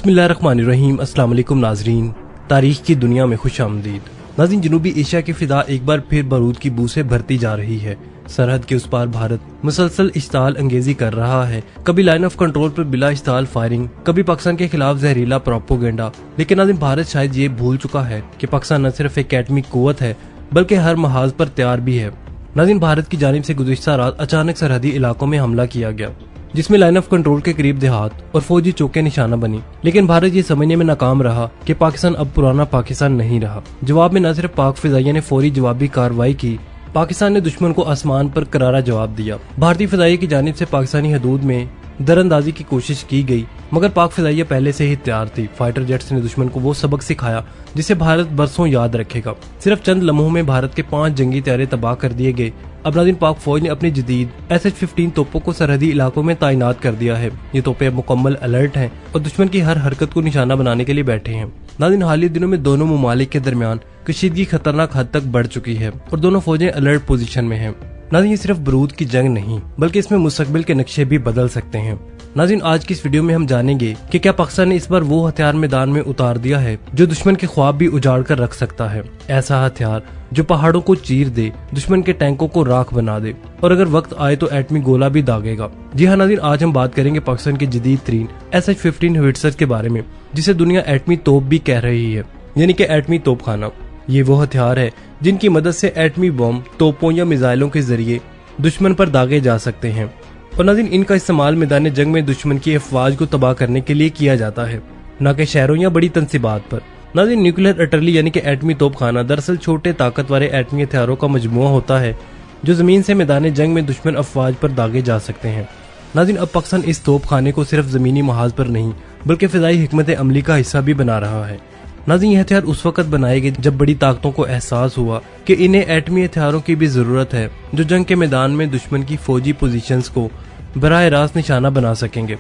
बिस्मिल्लाहिर्रहमानिर्रहीम। अस्सलाम वालेकुम नाजरीन, तारीख की दुनिया में खुश आमदीद। नाज़रीन, जनूबी एशिया की फिजा एक बार फिर बारूद की बू से भरती जा रही है। सरहद के उस पार भारत मुसलसल इश्ताल अंगेजी कर रहा है। कभी लाइन ऑफ कंट्रोल पर बिला इश्ताल फायरिंग, कभी पाकिस्तान के खिलाफ जहरीला प्रोपोगेंडा। लेकिन नाज़रीन, भारत शायद ये भूल चुका है कि पाकिस्तान न सिर्फ एक एटमी कुव्वत है बल्कि हर महाज पर तैयार भी है। नाज़रीन, भारत की जानिब से गुज़िश्ता रात अचानक सरहदी इलाकों में हमला किया गया जिसमें लाइन ऑफ कंट्रोल के करीब देहात और फौजी चौके निशाना बनी। लेकिन भारत ये समझने में नाकाम रहा कि पाकिस्तान अब पुराना पाकिस्तान नहीं रहा। जवाब में न सिर्फ पाक फिजाइया ने फौरी जवाबी कार्रवाई की, पाकिस्तान ने दुश्मन को आसमान पर करारा जवाब दिया। भारतीय फिजाइया की जानिब से पाकिस्तानी हदूद में दरअंदाजी की कोशिश की गई, मगर पाक फिजाइया पहले से ही तैयार थी। फाइटर जेट्स ने दुश्मन को वो सबक सिखाया जिसे भारत बरसों याद रखेगा। सिर्फ चंद लम्हों में भारत के 5 जंगी तैयारे तबाह कर दिए गए। अब नाज़रीन, पाक फौज ने अपनी जदीद SH-15 तोपों को सरहदी इलाकों में तैनात कर दिया है। ये तोपें अब मुकम्मल अलर्ट हैं और दुश्मन की हर हरकत को निशाना बनाने के लिए बैठे हैं। नाज़रीन, हालिया दिनों में दोनों ममालिक के दरमियान कशीदगी खतरनाक हद तक बढ़ चुकी है और दोनों फौजें अलर्ट पोजीशन में हैं। नाज़रीन, ये सिर्फ बारूद की जंग नहीं बल्कि इसमें मुस्तकबिल के नक्शे भी बदल सकते हैं। नाज़रीन, आज की इस वीडियो में हम जानेंगे कि क्या पाकिस्तान ने इस बार वो हथियार मैदान में उतार दिया है जो दुश्मन के ख्वाब भी उजाड़ कर रख सकता है। ऐसा हथियार जो पहाड़ों को चीर दे, दुश्मन के टैंकों को राख बना दे और अगर वक्त आए तो एटमी गोला भी दागेगा। जी हाँ नाज़रीन, आज हम बात करेंगे पाकिस्तान की जदीद तरीन SH-15 होवित्ज़र के बारे में, जिसे दुनिया एटमी तोप भी कह रही है, यानी कि एटमी तोपखाना। ये वो हथियार है जिनकी मदद से एटमी बम, तोपों या मिसाइलों के जरिए दुश्मन पर दागे जा सकते हैं। और नाज़रीन, इनका इस्तेमाल मैदान जंग में दुश्मन की अफवाज को तबाह करने के लिए किया जाता है, न कि शहरों या बड़ी तंसीबात पर। नाज़रीन, न्यूक्लियर अटरली यानी कि एटमी तोपखाना दरअसल छोटे ताकत वाले एटमी हथियारों का मजमुआ होता है जो जमीन से मैदान जंग में दुश्मन अफवाज पर दागे जा सकते हैं। नाज़रीन, अब पाकिस्तान इस तोपखाने को सिर्फ जमीनी महाज पर नहीं बल्कि फिजाई हिकमत अमली का हिस्सा भी बना रहा है। नाज़रीन, ये हथियार उस वक्त बनाए गए जब बड़ी ताकतों को एहसास हुआ कि इन्हें एटमी हथियारों की भी जरूरत है जो जंग के मैदान में दुश्मन की फौजी पोजीशंस को बराह रास्त निशाना बना सकेंगे।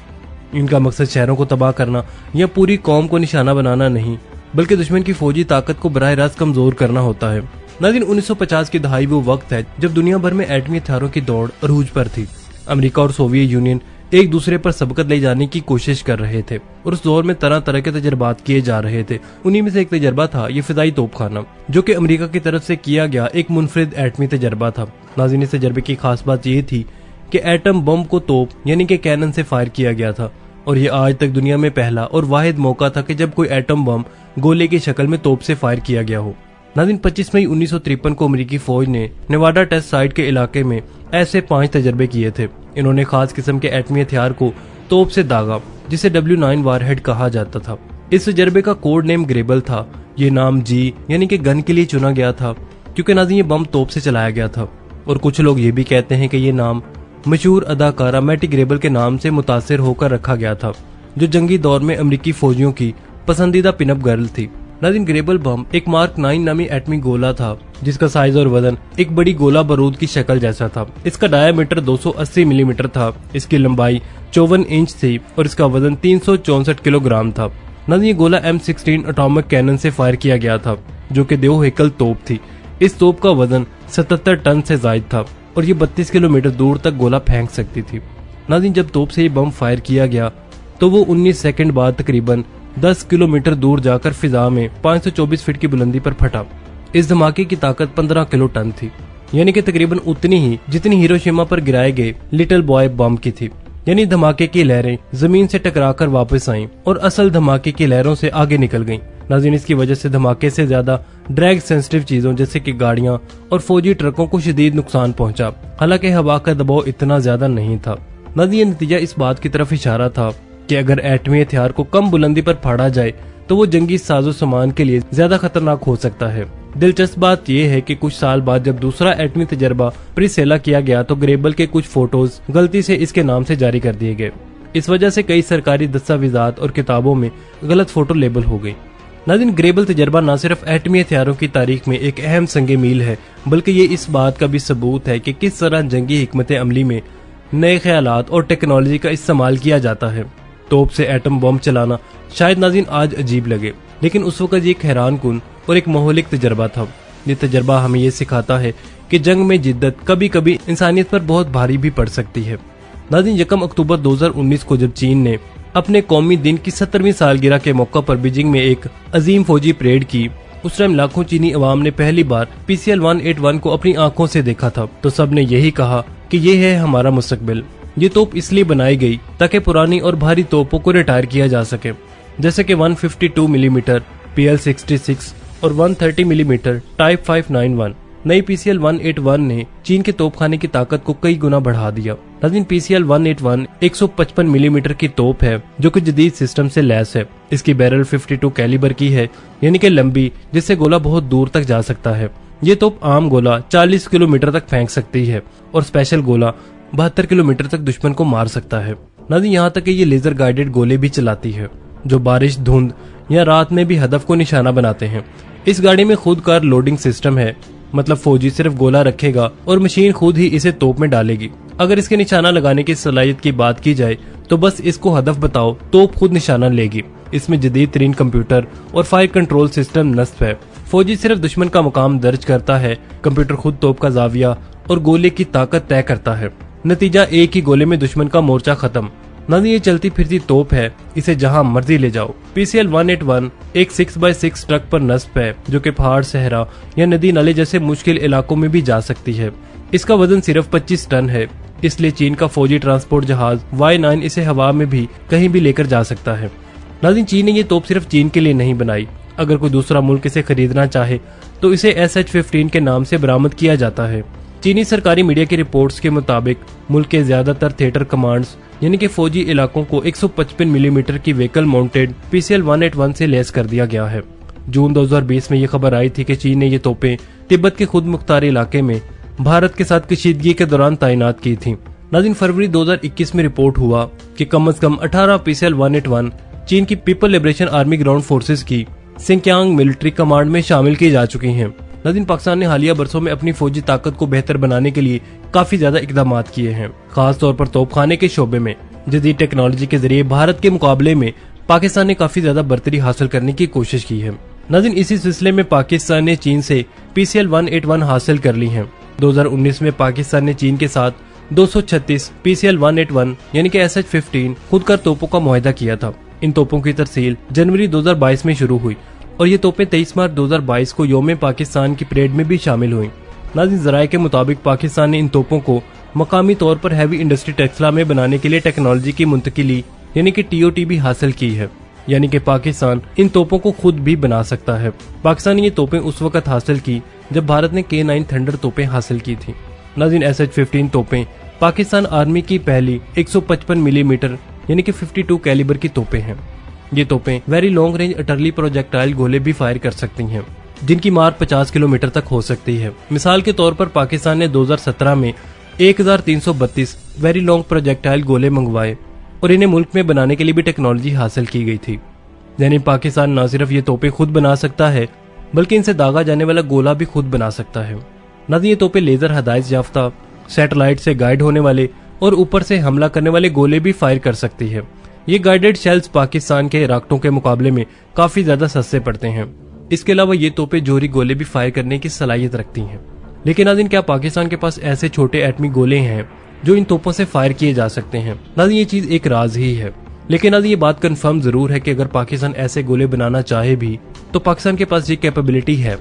इनका मकसद शहरों को तबाह करना या पूरी कौम को निशाना बनाना नहीं बल्कि दुश्मन की फौजी ताकत को बराह रास्त कमजोर करना होता है। नाज़रीन, 1950 की दहाई वो वक्त है जब दुनिया भर में एटमी हथियारों की दौड़ अरूज पर थी। अमेरिका और सोवियत यूनियन एक दूसरे पर सबकत ले जाने की कोशिश कर रहे थे और उस दौर में तरह तरह के तजर्बात किए जा रहे थे। उन्हीं में से एक तजर्बा था ये फिजाई तोपखाना, जो कि अमेरिका की तरफ से किया गया एक मुनफरिद एटमी तजर्बा था। नाज़रीन, इस तजर्बे की खास बात ये थी कि एटम बम को तोप यानी कि कैनन से फायर किया गया था और ये आज तक दुनिया में पहला और वाहिद मौका था कि जब कोई एटम बम गोले की शक्ल में तोप से फायर किया गया हो। नाज़रीन, 25 मई 1953 को अमेरिकी फौज ने नेवाडा टेस्ट साइट के इलाके में ऐसे 5 तजर्बे किए थे। इन्होंने खास किस्म के एटमी हथियार को तोप से दागा जिसे W9 वारहेड कहा जाता था। इस तजर्बे का कोड नेम ग्रेबल था। ये नाम G यानी कि गन के लिए चुना गया था क्योंकि नाज़रीन, ये बम तोप से चलाया गया था। और कुछ लोग ये भी कहते हैं कि ये नाम मशहूर अदाकारा मैटी ग्रेबल के नाम से मुतासिर होकर रखा गया था, जो जंगी दौर में अमेरिकी फौजियों की पसंदीदा पिनअप गर्ल थी। नाज़रीन, ग्रेबल बम एक मार्क 9 नामी एटमी गोला था जिसका साइज और वजन एक बड़ी गोला बारूद की शक्ल जैसा था। इसका डायामीटर 280 मिलीमीटर था, इसकी लंबाई 54 इंच थी और इसका वजन 364 किलोग्राम था। नाज़रीन, ये गोला M16 एटॉमिक कैनन से फायर किया गया था जो कि 2 हेकल तोप थी। इस तोप का वजन 77 टन से जायद था और ये 32 किलोमीटर दूर तक गोला फेंक सकती थी। नाज़रीन, जब तोप से ये बम फायर किया गया तो वो 19 सेकंड बाद तकरीबन 10 किलोमीटर दूर जाकर फिजा में 524 फीट की बुलंदी पर फटा। इस धमाके की ताकत 15 किलो टन थी, यानी कि तकरीबन उतनी ही जितनी हिरोशिमा पर गिराए गए लिटिल बॉय बम की थी। यानी धमाके की लहरें जमीन से टकराकर वापस आईं और असल धमाके की लहरों से आगे निकल गईं। नाज़रीन, इसकी वजह से धमाके से ज्यादा ड्रैग सेंसिटिव चीजों जैसे कि गाड़ियां और फौजी ट्रकों को शदीद नुकसान पहुंचा, हालांकि हवा का दबाव इतना ज्यादा नहीं था। नाज़रीन, नतीजा इस बात की तरफ इशारा था कि अगर एटमी हथियार को कम बुलंदी पर फाड़ा जाए तो वो जंगी साजो सामान के लिए ज्यादा खतरनाक हो सकता है। दिलचस्प बात यह है कि कुछ साल बाद जब दूसरा एटमी तजर्बा प्रिसेला किया गया तो ग्रेबल के कुछ फोटोज गलती से इसके नाम से जारी कर दिए गए। इस वजह से कई सरकारी दस्तावेजात और किताबों में गलत फोटो लेबल हो गई। नाज़रीन, ग्रेबल तजर्बा न सिर्फ एटमी हथियारों की तारीख में एक अहम संगे मील है बल्कि ये इस बात का भी सबूत है कि किस तरह जंगी हिकमत अमली में नए ख्यालात और टेक्नोलॉजी का इस्तेमाल किया जाता है। तोप से एटम बम चलाना शायद नाज़रीन आज अजीब लगे, लेकिन उस वक्त ये एक हैरान कुन और एक मोहलिक तजर्बा था। ये तजर्बा हमें ये सिखाता है कि जंग में जिद्दत कभी कभी इंसानियत पर बहुत भारी भी पड़ सकती है। नाज़रीन, 1 अक्टूबर 2019 को जब चीन ने अपने कौमी दिन की 70वीं सालगिरह के मौके पर बीजिंग में एक अजीम फौजी परेड की। उस टाइम लाखों चीनी अवाम ने पहली बार PCL-181 को अपनी आंखों से देखा था, तो सब ने यही कहा कि ये है हमारा मुस्तकबिल। ये तोप इसलिए बनाई गई ताकि पुरानी और भारी तोपों को रिटायर किया जा सके, जैसे कि 152 मिलीमीटर PL-66 और 130 मिलीमीटर टाइप 591। नई PCL-181 ने चीन के तोपखाने की ताकत को कई गुना बढ़ा दिया। नाज़रीन, PCL-181 155 मिलीमीटर की तोप है जो कि जदीद सिस्टम से लैस है। इसकी बैरल 52 कैलिबर की है, यानी कि लंबी, जिससे गोला बहुत दूर तक जा सकता है। ये तोप आम गोला 40 किलोमीटर तक फेंक सकती है और स्पेशल गोला 72 किलोमीटर तक दुश्मन को मार सकता है। नाज़रीन, यहाँ तक कि ये लेजर गाइडेड गोले भी चलाती है जो बारिश, धुंध या रात में भी हदफ को निशाना बनाते हैं। इस गाड़ी में खुद कार लोडिंग सिस्टम है, मतलब फौजी सिर्फ गोला रखेगा और मशीन खुद ही इसे तोप में डालेगी। अगर इसके निशाना लगाने की सलाहियत की बात की जाए तो बस इसको हदफ बताओ, तोप खुद निशाना लेगी। इसमें जदीद तरीन कंप्यूटर और फायर कंट्रोल सिस्टम नस्ब है। फौजी सिर्फ दुश्मन का मुकाम दर्ज करता है, कंप्यूटर खुद तोप का जाविया और गोले की ताकत तय करता है। नतीजा एक ही गोले में दुश्मन का मोर्चा खत्म। नाज़रीन, ये चलती फिरती तोप है, इसे जहां मर्जी ले जाओ। PCL-181 एक 6x6 ट्रक पर नस्ब है जो कि पहाड़, सहरा या नदी नाले जैसे मुश्किल इलाकों में भी जा सकती है। इसका वजन सिर्फ 25 टन है, इसलिए चीन का फौजी ट्रांसपोर्ट जहाज Y9 इसे हवा में भी कहीं भी लेकर जा सकता है। नाज़रीन, चीन ने ये तोप सिर्फ चीन के लिए नहीं बनाई। अगर कोई दूसरा मुल्क इसे खरीदना चाहे तो इसे SH-15 के नाम से बरामद किया जाता है। चीनी सरकारी मीडिया की रिपोर्ट्स के मुताबिक मुल्क के ज्यादातर थिएटर कमांड्स यानी कि फौजी इलाकों को 155 मिलीमीटर की व्हीकल माउंटेड PCL-181 से लैस कर दिया गया है। जून 2020 में ये खबर आई थी कि चीन ने ये तोपें तिब्बत के खुद मुख्तार इलाके में भारत के साथ कशीदगी के दौरान तैनात की थी। नाज़रीन, फरवरी 2021 में रिपोर्ट हुआ कि कम से कम 18 PCL-181 चीन की people liberation army ground forces की सिंकियांग मिलिट्री कमांड में शामिल की जा चुकी हैं। नाज़रीन, पाकिस्तान ने हालिया बरसों में अपनी फौजी ताकत को बेहतर बनाने के लिए काफी ज्यादा इकदाम किए हैं। खास तौर पर तोपखाने के शोबे में जदीद टेक्नोलॉजी के जरिए भारत के मुकाबले में पाकिस्तान ने काफी ज्यादा बर्तरी हासिल करने की कोशिश की है। नाज़रीन, इसी सिलसिले में पाकिस्तान ने चीन से PCL-181 हासिल कर ली है। 2019 में पाकिस्तान ने चीन के साथ 236 PCL-181 यानी कि SH-15 खुदकार तोपों का मुआहदा किया था। इन तोपों की तरसील जनवरी 2022 में शुरू हुई और ये तोपें 23 मार्च 2022 को यौम पाकिस्तान की परेड में भी शामिल हुई। नाज़रीन, ज़राए के मुताबिक पाकिस्तान ने इन तोपों को मकामी तौर पर हैवी इंडस्ट्री टेक्सला में बनाने के लिए टेक्नोलॉजी की मुंतकिली यानी कि TOT भी हासिल की है, यानी कि पाकिस्तान इन तोपों को खुद भी बना सकता है। पाकिस्तान ने ये तोपें उस वक्त हासिल की जब भारत ने K9 थंडर तोपें हासिल की थी। नाज़रीन, SH-15 तोपें पाकिस्तान आर्मी की पहली 155 मिलीमीटर यानी कि 52 कैलिबर की तोपें हैं। ये तोपें very long range utterly projectile गोले भी फायर कर सकती हैं, जिनकी मार 50 किलोमीटर तक हो सकती है। मिसाल के तौर पर पाकिस्तान ने 2017 में 1332 वेरी लॉन्ग प्रोजेक्टाइल गोले मंगवाए और इन्हें मुल्क में बनाने के लिए भी टेक्नोलॉजी हासिल की गई थी। यानी पाकिस्तान न सिर्फ ये तोपें खुद बना सकता है बल्कि इनसे दागा जाने वाला गोला भी खुद बना सकता है। नाज़रीन, ये तोपें लेजर हदायत याफ्ता, सैटेलाइट से गाइड होने वाले और ऊपर से हमला करने वाले गोले भी फायर कर सकती है। ये गाइडेड शेल्स पाकिस्तान के रॉकेटों के मुकाबले में काफी ज्यादा सस्ते पड़ते हैं। इसके अलावा ये तोपें जोहरी गोले भी फायर करने की सलाहियत रखती हैं। लेकिन नाज़रीन, क्या पाकिस्तान के पास ऐसे छोटे एटमी गोले हैं जो इन तोपों से फायर किए जा सकते हैं? नाज़रीन, ये चीज एक राज ही है। लेकिन नाज़रीन, ये बात कंफर्म जरूर है कि अगर पाकिस्तान ऐसे गोले बनाना चाहे भी तो पाकिस्तान के पास ये कैपेबिलिटी है।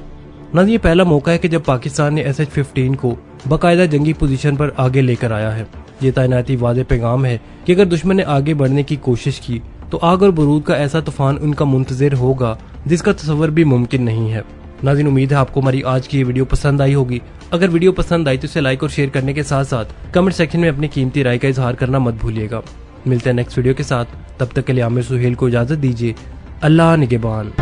नाज़रीन, ये पहला मौका है कि जब पाकिस्तान ने SH-15 को बाकायदा जंगी पोजीशन पर आगे लेकर आया है। ये तैनाती वाज़े पैगाम है कि अगर दुश्मन ने आगे बढ़ने की कोशिश की तो आग और बरूद का ऐसा तूफान उनका मुंतज़िर होगा जिसका तस्वर भी मुमकिन नहीं है। नाज़रीन, उम्मीद है आपको हमारी आज की ये वीडियो पसंद आई होगी। अगर वीडियो पसंद आई तो इसे लाइक और शेयर करने के साथ साथ कमेंट सेक्शन में अपनी कीमती राय का इजहार करना मत भूलिएगा। मिलते हैं नेक्स्ट वीडियो के साथ, तब तक के लिए आमिर सुहेल को इजाजत दीजिए। अल्लाह निगहबान।